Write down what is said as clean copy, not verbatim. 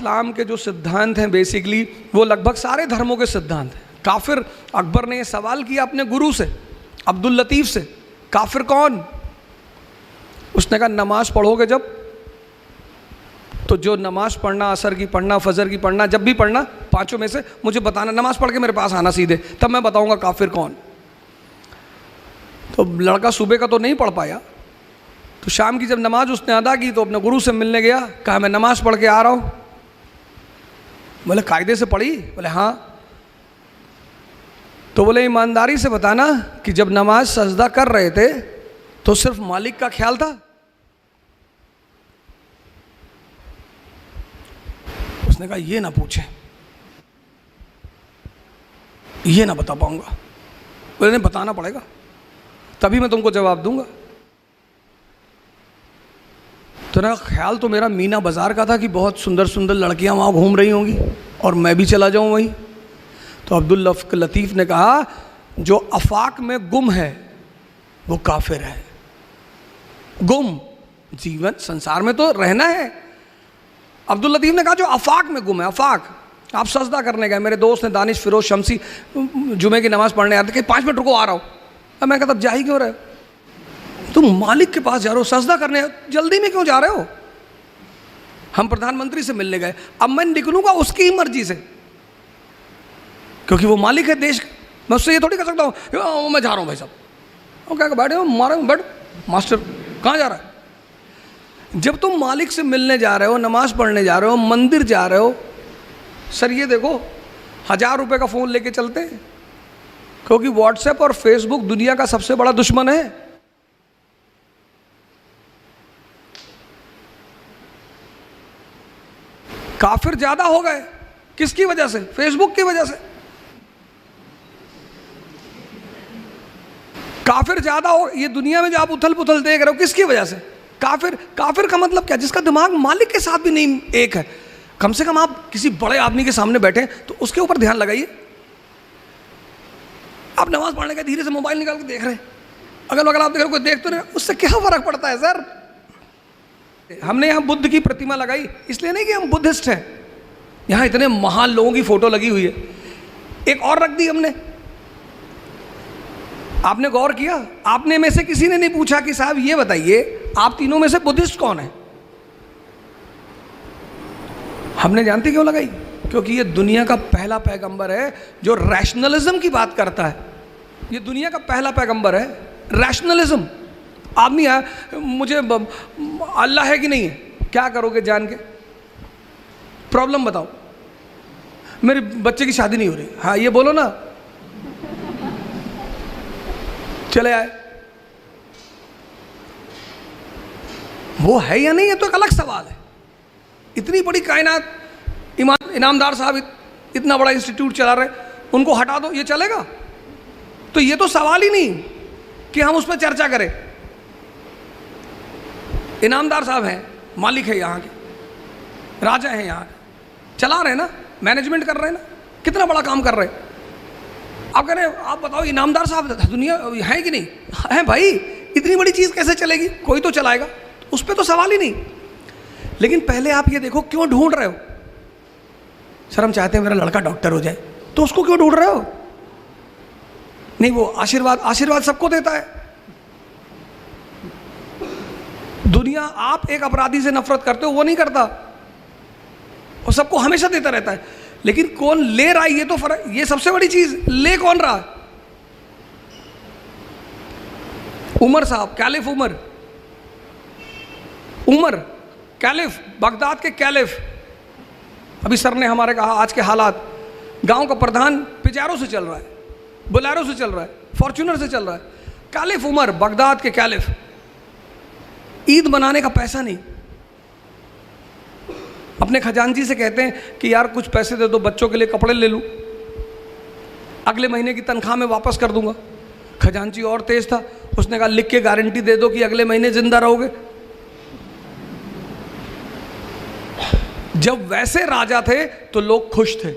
इस्लाम के जो सिद्धांत हैं बेसिकली वो लगभग सारे धर्मों के सिद्धांत हैं। काफिर, अकबर ने ये सवाल किया अपने गुरु से, अब्दुल लतीफ़ से, काफिर कौन? उसने कहा नमाज पढ़ोगे जब, तो जो नमाज पढ़ना, असर की पढ़ना, फजर की पढ़ना, जब भी पढ़ना, पांचों में से मुझे बताना, नमाज पढ़ के मेरे पास आना सीधे, तब मैं बताऊंगा काफिर कौन। तो लड़का सुबह का तो नहीं पढ़ पाया, तो शाम की जब नमाज उसने अदा की तो अपने गुरु से मिलने गया, कहा मैं नमाज पढ़ के आ रहा हूँ। बोले कायदे से पढ़ी? बोले हाँ। तो बोले ईमानदारी से बताना कि जब नमाज सजदा कर रहे थे तो सिर्फ मालिक का ख्याल था? उसने कहा ये ना पूछे, ये ना बता पाऊंगा। बोले नहीं, बताना पड़ेगा तभी मैं तुमको जवाब दूंगा। तो ना ख्याल तो मेरा मीना बाजार का था कि बहुत सुंदर सुंदर लड़कियां वहां घूम रही होंगी और मैं भी चला जाऊं वहीं। तो अब्दुल लतीफ़ ने कहा जो अफाक में गुम है वो काफिर है। गुम, जीवन संसार में तो रहना है। अब्दुल लतीफ़ ने कहा जो अफाक में गुम है, अफाक, आप सजदा करने गए, मेरे दोस्त ने दानिश फिरोज शमसी जुमे की नमाज पढ़ने आते कि 5 मिनट रुको आ रहा हूँ। अब मैं कहता अब जा ही क्यों रहे हो? तुम मालिक के पास जा रहे हो, सजदा करने, जल्दी में क्यों जा रहे हो? हम प्रधानमंत्री से मिलने गए, अब मैं निकलूंगा उसकी ही मर्जी से, क्योंकि वो मालिक है देश। मैं उससे ये थोड़ी कर सकता हूँ मैं जा रहा हूँ भाई साहब, और क्या बैठे हो, मारे बैठ, मास्टर कहाँ जा रहा है? जब तुम मालिक से मिलने जा रहे हो, नमाज पढ़ने जा रहे हो, मंदिर जा रहे हो, सर ये देखो 1000 रुपये का फ़ोन लेके चलते हैं, क्योंकि व्हाट्सएप और फेसबुक दुनिया का सबसे बड़ा दुश्मन है। काफिर ज्यादा हो गए, किसकी वजह से? फेसबुक की वजह से। काफिर ज्यादा हो, ये दुनिया में जो आप उथल पुथल देख रहे हो किसकी वजह से? काफिर। काफिर का मतलब क्या? जिसका दिमाग मालिक के साथ भी नहीं एक है। कम से कम आप किसी बड़े आदमी के सामने बैठे तो उसके ऊपर ध्यान लगाइए। आप नमाज पढ़ने का धीरे से मोबाइल निकाल के देख रहे हैं, अगल बगल आप देख रहे हो, कोई देख तो नहीं, उससे क्या फर्क पड़ता है सर? हमने यहाँ बुद्ध की प्रतिमा लगाई इसलिए नहीं कि हम बुद्धिस्ट हैं, यहाँ इतने महान लोगों की फोटो लगी हुई है। एक और रख दी हमने। आपने गौर किया? आपने में से किसी ने नहीं पूछा कि साहब ये बताइए आप तीनों में से बुद्धिस्ट कौन है? हमने जानते क्यों लगाई? क्योंकि ये दुनिया का पहला पैगंबर है जो रैशनलिज्म की बात करता है। ये दुनिया का पहला पैगंबर है, रैशनलिज्म। आदमी है, मुझे अल्लाह है कि नहीं है, क्या करोगे जान के? प्रॉब्लम बताओ, मेरे बच्चे की शादी नहीं हो रही, हाँ ये बोलो ना, चले आए। वो है या नहीं, ये तो एक अलग सवाल है। इतनी बड़ी कायनात, इनामदार साहब इतना बड़ा इंस्टीट्यूट चला रहे, उनको हटा दो, ये चलेगा? तो ये तो सवाल ही नहीं कि हम उस पर चर्चा करें। इनामदार साहब हैं, मालिक है यहाँ के, राजा हैं यहाँ के, चला रहे ना, मैनेजमेंट कर रहे हैं ना, कितना बड़ा काम कर रहे हैं। आप कह रहे हैं, आप बताओ इनामदार साहब दुनिया है कि नहीं है? भाई इतनी बड़ी चीज़ कैसे चलेगी? कोई तो चलाएगा, उस पर तो सवाल ही नहीं। लेकिन पहले आप ये देखो क्यों ढूंढ रहे हो? सर हम चाहते हैं मेरा लड़का डॉक्टर हो जाए, तो उसको क्यों ढूंढ रहे हो? नहीं, वो आशीर्वाद सबको देता है। दुनिया, आप एक अपराधी से नफरत करते हो, वो नहीं करता, वो सबको हमेशा देता रहता है। लेकिन कौन ले रहा है, ये तो फर्क, ये सबसे बड़ी चीज, ले कौन रहा है? उमर साहब, कैलिफ उमर कैलिफ, बगदाद के कैलिफ। अभी सर ने हमारे कहा आज के हालात, गांव का प्रधान पिजारो से चल रहा है, बोलेरो से चल रहा है, फॉर्च्यूनर से चल रहा है। कैलिफ उमर, बगदाद के कैलिफ। ईद मनाने का पैसा नहीं, अपने खजांची से कहते हैं कि यार कुछ पैसे दे दो, बच्चों के लिए कपड़े ले लूं, अगले महीने की तनख्वाह में वापस कर दूंगा। खजांची और तेज था, उसने कहा लिख के गारंटी दे दो कि अगले महीने जिंदा रहोगे। जब वैसे राजा थे तो लोग खुश थे।